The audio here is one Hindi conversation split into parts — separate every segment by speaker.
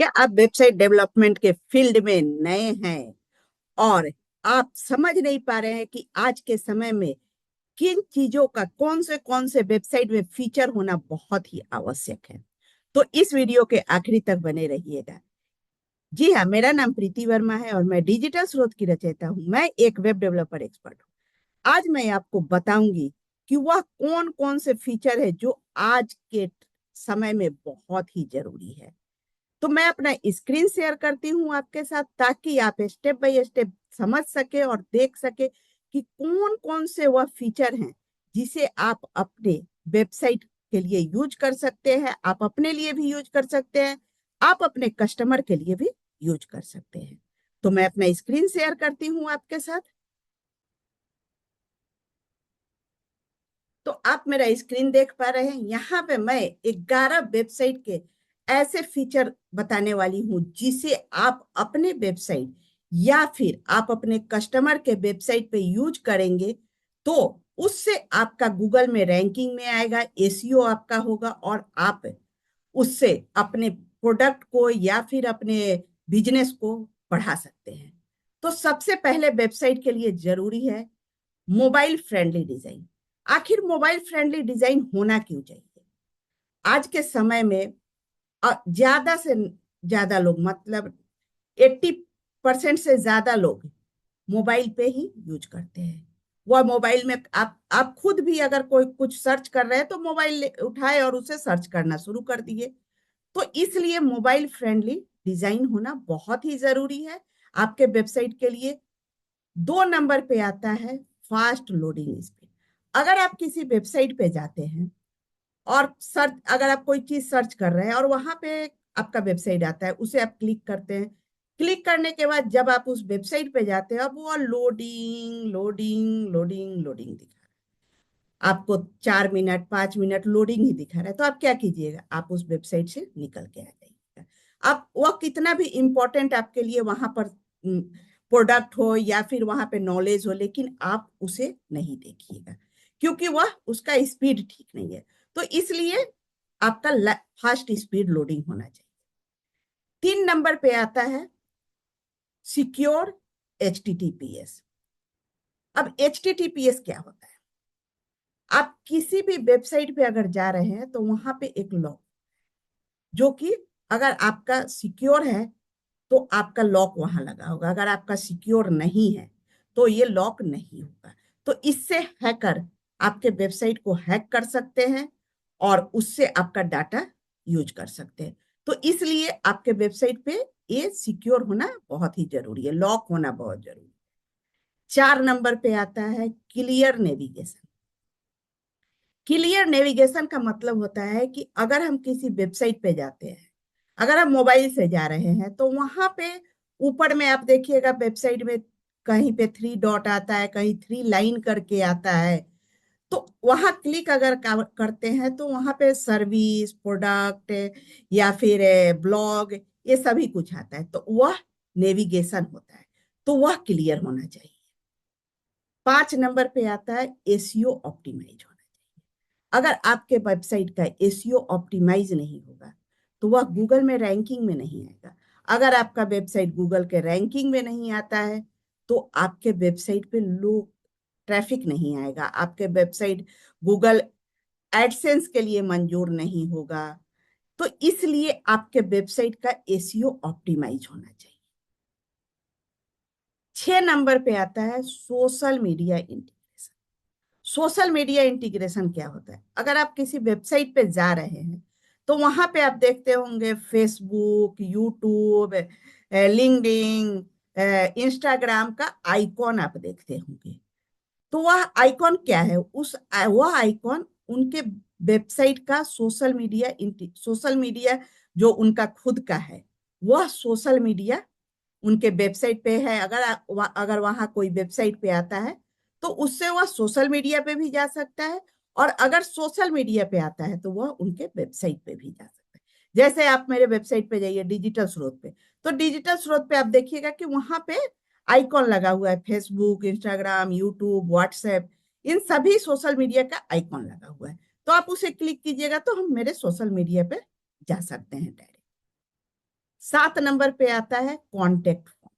Speaker 1: क्या आप वेबसाइट डेवलपमेंट के फील्ड में नए हैं और आप समझ नहीं पा रहे हैं कि आज के समय में किन चीजों का कौन से वेबसाइट में फीचर होना बहुत ही आवश्यक है? तो इस वीडियो के आखिरी तक बने रहिएगा। जी हाँ, मेरा नाम प्रीति वर्मा है और मैं डिजिटल स्रोत की रचयिता हूँ। मैं एक वेब डेवलपर एक्सपर्ट हूँ। आज मैं आपको बताऊंगी कि वह कौन कौन से फीचर है जो आज के समय में बहुत ही जरूरी है। तो मैं अपना स्क्रीन शेयर करती हूँ आपके साथ ताकि आप स्टेप बाय स्टेप समझ सके और देख सके कि कौन कौन से वह फीचर हैं जिसे आप अपने वेबसाइट के लिए यूज कर सकते हैं, आप अपने लिए भी यूज कर सकते हैं, आप अपने कस्टमर के लिए भी यूज कर सकते हैं। तो मैं अपना स्क्रीन शेयर करती हूँ आपके साथ। तो आप मेरा स्क्रीन देख पा रहे हैं। यहाँ पे मैं 11 वेबसाइट के ऐसे फीचर बताने वाली हूँ जिसे आप अपने वेबसाइट या फिर आप अपने कस्टमर के वेबसाइट पे यूज करेंगे तो उससे आपका गूगल में रैंकिंग में आएगा, एसईओ आपका होगा और आप उससे अपने प्रोडक्ट को या फिर अपने बिजनेस को बढ़ा सकते हैं। तो सबसे पहले वेबसाइट के लिए जरूरी है मोबाइल फ्रेंडली डिजाइन। आखिर मोबाइल फ्रेंडली डिजाइन होना क्यों चाहिए? आज के समय में ज्यादा से ज्यादा लोग, मतलब 80% से ज्यादा लोग मोबाइल पे ही यूज करते हैं। वह मोबाइल में आप खुद भी अगर कोई कुछ सर्च कर रहे हैं तो मोबाइल उठाए और उसे सर्च करना शुरू कर दिए। तो इसलिए मोबाइल फ्रेंडली डिजाइन होना बहुत ही जरूरी है आपके वेबसाइट के लिए। 2 नंबर पे आता है फास्ट लोडिंग स्पीड। अगर आप किसी वेबसाइट पे जाते हैं और सर्च, अगर आप कोई चीज सर्च कर रहे हैं और वहां पे आपका वेबसाइट आता है, उसे आप क्लिक करते हैं। क्लिक करने के बाद जब आप उस वेबसाइट पे जाते हैं, अब वो लोडिंग लोडिंग लोडिंग लोडिंग दिखा रहा है आपको। 4 मिनट 5 मिनट लोडिंग ही दिखा रहा है। तो आप क्या कीजिएगा, आप उस वेबसाइट से निकल के आ जाइएगा। आप वह कितना भी इंपॉर्टेंट आपके लिए वहां पर प्रोडक्ट हो या फिर वहां पे नॉलेज हो, लेकिन आप उसे नहीं देखिएगा क्योंकि वह उसका स्पीड ठीक नहीं है। तो इसलिए आपका फास्ट स्पीड लोडिंग होना चाहिए। 3 नंबर पे आता है सिक्योर HTTPS। अब HTTPS क्या होता है? आप किसी भी वेबसाइट पे अगर जा रहे हैं तो वहां पे एक लॉक, जो कि अगर आपका सिक्योर है तो आपका लॉक वहां लगा होगा, अगर आपका सिक्योर नहीं है तो ये लॉक नहीं होगा। तो इससे हैकर आपके वेबसाइट को हैक कर सकते हैं और उससे आपका डाटा यूज कर सकते हैं। तो इसलिए आपके वेबसाइट पे ये सिक्योर होना बहुत ही जरूरी है, लॉक होना बहुत जरूरी है। 4 नंबर पे आता है क्लियर नेविगेशन। क्लियर नेविगेशन का मतलब होता है कि अगर हम किसी वेबसाइट पे जाते हैं, अगर हम मोबाइल से जा रहे हैं तो वहां पे ऊपर में आप देखिएगा वेबसाइट में कहीं पे 3 डॉट आता है, कहीं 3 लाइन करके आता है। तो वहां क्लिक अगर करते हैं तो वहां पे सर्विस, प्रोडक्ट या फिर ब्लॉग, ये सभी कुछ आता है। तो वह नेविगेशन होता है, तो वह क्लियर होना चाहिए। 5 नंबर पे आता है एसईओ ऑप्टिमाइज होना चाहिए। अगर आपके वेबसाइट का एसईओ ऑप्टिमाइज नहीं होगा तो वह गूगल में रैंकिंग में नहीं आएगा। अगर आपका वेबसाइट गूगल के रैंकिंग में नहीं आता है तो आपके वेबसाइट पे लोग ट्रैफिक नहीं आएगा, आपके वेबसाइट गूगल एडसेंस के लिए मंजूर नहीं होगा। तो इसलिए आपके वेबसाइट का एसईओ ऑप्टिमाइज होना चाहिए। 6 नंबर पे आता है social media integration. Social media integration क्या होता है? अगर आप किसी वेबसाइट पे जा रहे हैं तो वहां पे आप देखते होंगे फेसबुक, यूट्यूब, लिंक्डइन, इंस्टाग्राम का आइकॉन आप देखते होंगे। तो वह आइकॉन क्या है? वह आइकॉन उनके वेबसाइट का सोशल मीडिया जो उनका खुद का है, वह सोशल मीडिया उनके वेबसाइट पे है। अगर वहां कोई वेबसाइट पे आता है तो उससे वह सोशल मीडिया पे भी जा सकता है, और अगर सोशल मीडिया पे आता है तो वह उनके वेबसाइट पे भी जा सकता है। जैसे आप मेरे वेबसाइट पे जाइए डिजिटल स्रोत पे, तो डिजिटल स्रोत पे आप देखिएगा कि वहां पे आइकॉन लगा हुआ है, फेसबुक, इंस्टाग्राम, यूट्यूब, व्हाट्सएप, इन सभी सोशल मीडिया का आइकॉन लगा हुआ है। तो आप उसे क्लिक कीजिएगा तो हम मेरे सोशल मीडिया पे जा सकते हैं डायरेक्ट। 7 नंबर पे आता है कॉन्टेक्ट फॉर्म।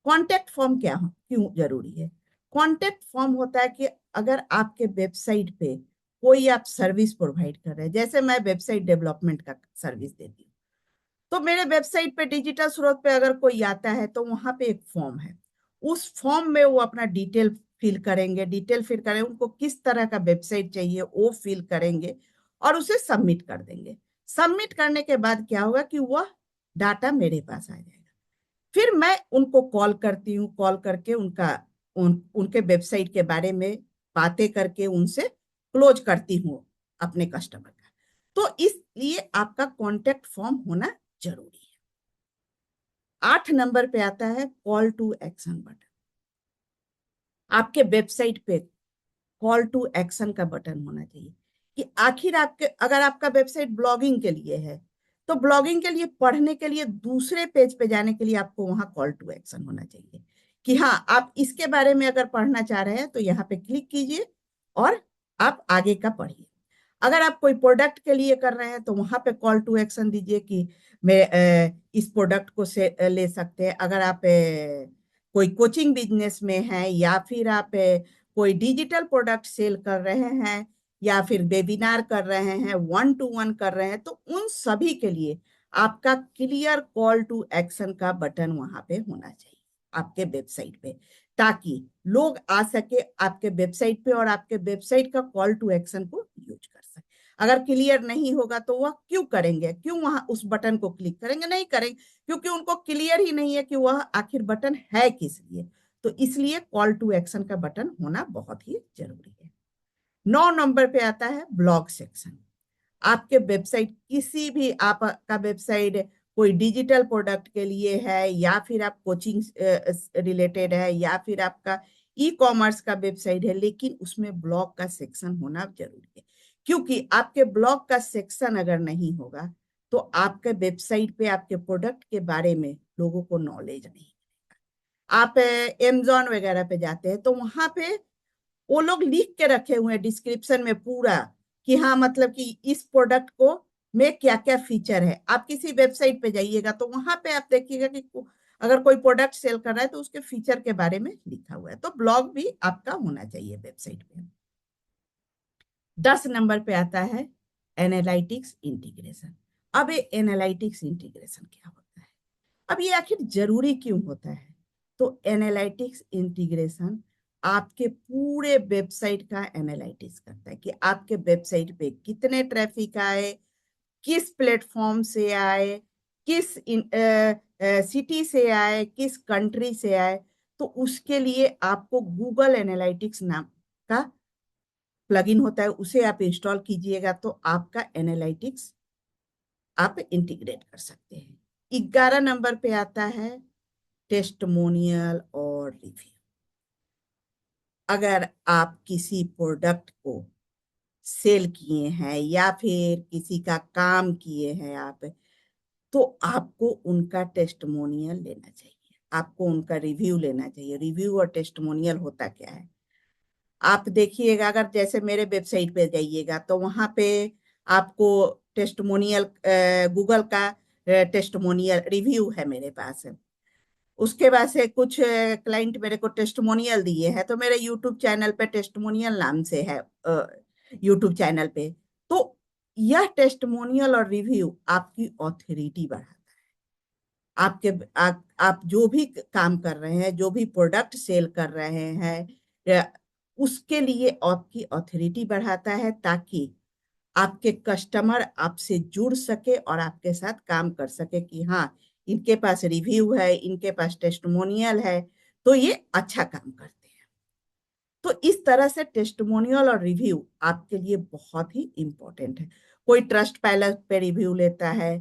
Speaker 1: कॉन्टेक्ट फॉर्म क्यों जरूरी है? कॉन्टेक्ट फॉर्म होता है कि अगर आपके वेबसाइट पे कोई आप सर्विस प्रोवाइड कर रहे हैं, जैसे मैं वेबसाइट डेवलपमेंट का सर्विस देती हूँ, तो मेरे वेबसाइट पे डिजिटल स्रोत पे अगर कोई आता है तो वहां पे एक फॉर्म है। उस फॉर्म में वो अपना डिटेल फिल करेंगे, उनको किस तरह का वेबसाइट चाहिए वो फिल करेंगे और उसे सबमिट कर देंगे। सबमिट करने के बाद क्या होगा कि वह डाटा मेरे पास आ जाएगा। फिर मैं उनको कॉल करती हूँ, कॉल करके उनके वेबसाइट के बारे में बातें करके उनसे क्लोज करती हूँ अपने कस्टमर का। तो इसलिए आपका कॉन्टेक्ट फॉर्म होना जरूरी है। 8 नंबर पे आता है कॉल टू एक्शन बटन। आपके वेबसाइट पे कॉल टू एक्शन का बटन होना चाहिए कि आखिर अगर आपका वेबसाइट ब्लॉगिंग के लिए है तो ब्लॉगिंग के लिए, पढ़ने के लिए, दूसरे पेज पे जाने के लिए आपको वहां कॉल टू एक्शन होना चाहिए कि हाँ, आप इसके बारे में अगर पढ़ना चाह रहे हैं तो यहाँ पे क्लिक कीजिए और आप आगे का पढ़िए। अगर आप कोई प्रोडक्ट के लिए कर रहे हैं तो वहां पे कॉल टू एक्शन दीजिए कि मैं इस प्रोडक्ट को से ले सकते हैं। अगर आप कोई कोचिंग बिजनेस में है, या फिर आप कोई डिजिटल प्रोडक्ट सेल कर रहे हैं, या फिर वेबिनार कर रहे हैं, 1-to-1 कर रहे हैं, तो उन सभी के लिए आपका क्लियर कॉल टू एक्शन का बटन वहां पे होना चाहिए आपके वेबसाइट पे, ताकि लोग आ सके आपके वेबसाइट पे और आपके वेबसाइट का कॉल टू एक्शन को यूज कर सके। अगर क्लियर नहीं होगा तो वह क्यों करेंगे, क्यों वहां उस बटन को क्लिक करेंगे? नहीं करेंगे, क्योंकि उनको क्लियर ही नहीं है कि वह आखिर बटन है किस लिए। तो इसलिए कॉल टू एक्शन का बटन होना बहुत ही जरूरी है। 9 नंबर पे आता है ब्लॉग सेक्शन। आपके वेबसाइट, किसी भी आपका वेबसाइट कोई डिजिटल प्रोडक्ट के लिए है, या फिर आप कोचिंग रिलेटेड है, या फिर आपका ई कॉमर्स का वेबसाइट है, लेकिन उसमें ब्लॉग का सेक्शन होना जरूरी है। क्योंकि आपके ब्लॉग का सेक्शन अगर नहीं होगा तो आपके वेबसाइट पे आपके प्रोडक्ट के बारे में लोगों को नॉलेज नहीं। आप Amazon वगैरह पे जाते हैं तो वहां पे वो लोग लिख के रखे हुए हैं डिस्क्रिप्शन में पूरा कि हाँ, मतलब कि इस प्रोडक्ट को में क्या क्या फीचर है। आप किसी वेबसाइट पे जाइएगा तो वहां पे आप देखिएगा कि अगर कोई प्रोडक्ट सेल कर रहा है तो उसके फीचर के बारे में लिखा हुआ है। तो ब्लॉग भी आपका होना चाहिए वेबसाइट पे। 10 नंबर पे आता है एनालिटिक्स इंटीग्रेशन। अब ये एनालिटिक्स इंटीग्रेशन क्या होता है, अब ये आखिर जरूरी क्यों होता है? तो एनालिटिक्स इंटीग्रेशन आपके पूरे वेबसाइट का एनालिटिक्स करता है कि आपके वेबसाइट पे कितने ट्रैफिक आए, किस प्लेटफॉर्म से आए, किस सिटी से आए, किस कंट्री से आए। तो उसके लिए आपको गूगल एनालिटिक्स नाम का प्लगइन होता है, उसे आप इंस्टॉल कीजिएगा तो आपका एनालिटिक्स आप इंटीग्रेट कर सकते हैं। 11 नंबर पे आता है टेस्टमोनियल और रिव्यू। अगर आप किसी प्रोडक्ट को सेल किए हैं या फिर किसी का काम किए हैं आप, तो आपको उनका टेस्टमोनियल लेना चाहिए, आपको उनका रिव्यू लेना चाहिए। रिव्यू और टेस्टमोनियल होता क्या है, आप देखिएगा, अगर जैसे मेरे वेबसाइट पे जाइएगा तो वहां पे आपको टेस्टमोनियल, गूगल का टेस्टमोनियल रिव्यू है मेरे पास। उसके बाद से कुछ क्लाइंट मेरे को टेस्टमोनियल दिए हैं, तो मेरे यूट्यूब चैनल पे टेस्टमोनियल नाम से है यूट्यूब चैनल पे। तो यह टेस्टमोनियल और रिव्यू आपकी ऑथोरिटी बढ़ाता है। आप जो भी काम कर रहे हैं, जो भी प्रोडक्ट सेल कर रहे हैं, उसके लिए आपकी ऑथोरिटी बढ़ाता है, ताकि आपके कस्टमर आपसे जुड़ सके और आपके साथ काम कर सके कि हाँ, इनके पास रिव्यू है, इनके पास टेस्टिमोनियल है, तो ये अच्छा काम करते हैं। तो इस तरह से टेस्टिमोनियल और रिव्यू आपके लिए बहुत ही इंपॉर्टेंट है। कोई ट्रस्ट पैलेस पे रिव्यू लेता है,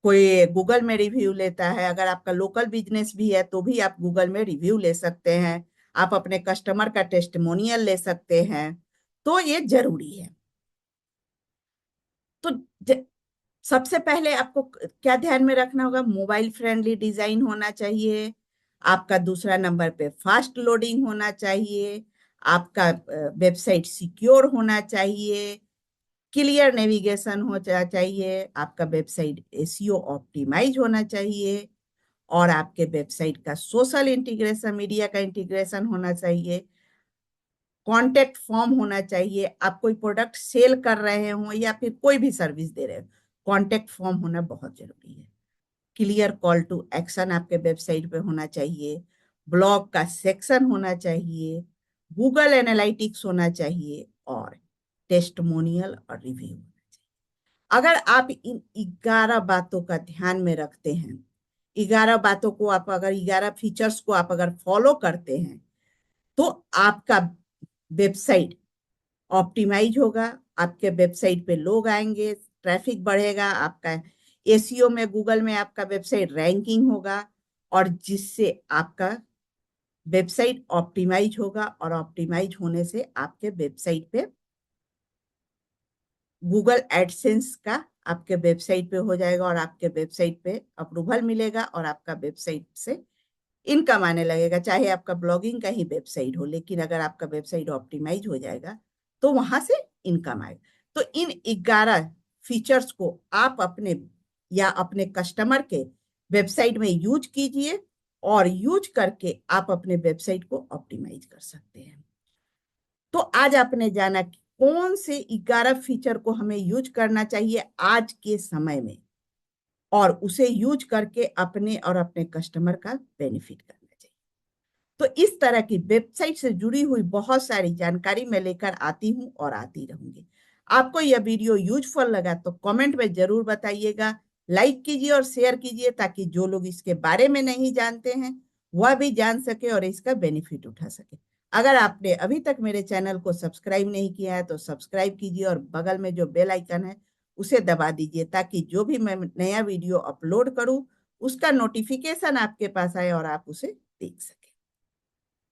Speaker 1: कोई गूगल में रिव्यू लेता है। अगर आपका लोकल बिजनेस भी है तो भी आप गूगल में रिव्यू ले सकते हैं, आप अपने कस्टमर का टेस्टिमोनियल ले सकते हैं। तो ये जरूरी है। तो सबसे पहले आपको क्या ध्यान में रखना होगा, मोबाइल फ्रेंडली डिजाइन होना चाहिए आपका। दूसरा नंबर पे फास्ट लोडिंग होना चाहिए आपका, वेबसाइट सिक्योर होना चाहिए, क्लियर नेविगेशन हो चाहिए, आपका वेबसाइट एसईओ ऑप्टिमाइज होना चाहिए, और आपके वेबसाइट का सोशल इंटीग्रेशन, मीडिया का इंटीग्रेशन होना चाहिए, कॉन्टेक्ट फॉर्म होना चाहिए। आप कोई प्रोडक्ट सेल कर रहे हो या फिर कोई भी सर्विस दे रहे हो, कॉन्टेक्ट फॉर्म होना बहुत जरूरी है। क्लियर कॉल टू एक्शन आपके वेबसाइट पे होना चाहिए, ब्लॉग का सेक्शन होना चाहिए, गूगल एनालिटिक्स होना चाहिए, और टेस्टमोनियल और रिव्यू होना चाहिए। अगर आप इन 11 बातों का ध्यान में रखते हैं, 11 बातों को आप अगर 11 फीचर्स को आप अगर फॉलो करते हैं, तो आपका वेबसाइट ऑप्टिमाइज होगा, आपके वेबसाइट पे लोग आएंगे, ट्रैफिक बढ़ेगा, आपका एसईओ में, गूगल में आपका वेबसाइट रैंकिंग होगा, और जिससे आपका वेबसाइट ऑप्टिमाइज होगा, और ऑप्टिमाइज होने से आपके वेबसाइट पे गूगल एडसेंस का आपके वेबसाइट पे हो जाएगा, और आपके वेबसाइट पे अप्रूवल मिलेगा, और आपका वेबसाइट से इनकम आने लगेगा। चाहे आपका ब्लॉगिंग का ही वेबसाइट हो, लेकिन अगर आपका वेबसाइट ऑप्टिमाइज हो जाएगा तो वहां से इनकम आएगा। तो इन 11 फीचर्स को आप अपने या अपने कस्टमर के वेबसाइट में यूज कीजिए, और यूज करके आप अपने वेबसाइट को ऑप्टिमाइज कर सकते हैं। तो आज आपने जाना कि कौन से 11 फीचर को हमें यूज करना चाहिए आज के समय में, और उसे यूज करके अपने और अपने कस्टमर का बेनिफिट करना चाहिए। तो इस तरह की वेबसाइट से जुड़ी हुई बहुत सारी जानकारी मैं लेकर आती हूँ और आती रहूंगी। आपको यह वीडियो यूजफुल लगा तो कमेंट में जरूर बताइएगा, लाइक कीजिए और शेयर कीजिए, ताकि जो लोग इसके बारे में नहीं जानते हैं वह भी जान सके और इसका बेनिफिट उठा सके। अगर आपने अभी तक मेरे चैनल को सब्सक्राइब नहीं किया है तो सब्सक्राइब कीजिए, और बगल में जो बेल आइकन है उसे दबा दीजिए, ताकि जो भी मैं नया वीडियो अपलोड करूं उसका नोटिफिकेशन आपके पास आए और आप उसे देख सकें।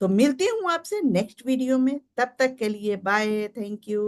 Speaker 1: तो मिलती हूँ आपसे नेक्स्ट वीडियो में, तब तक के लिए बाय, थैंक यू।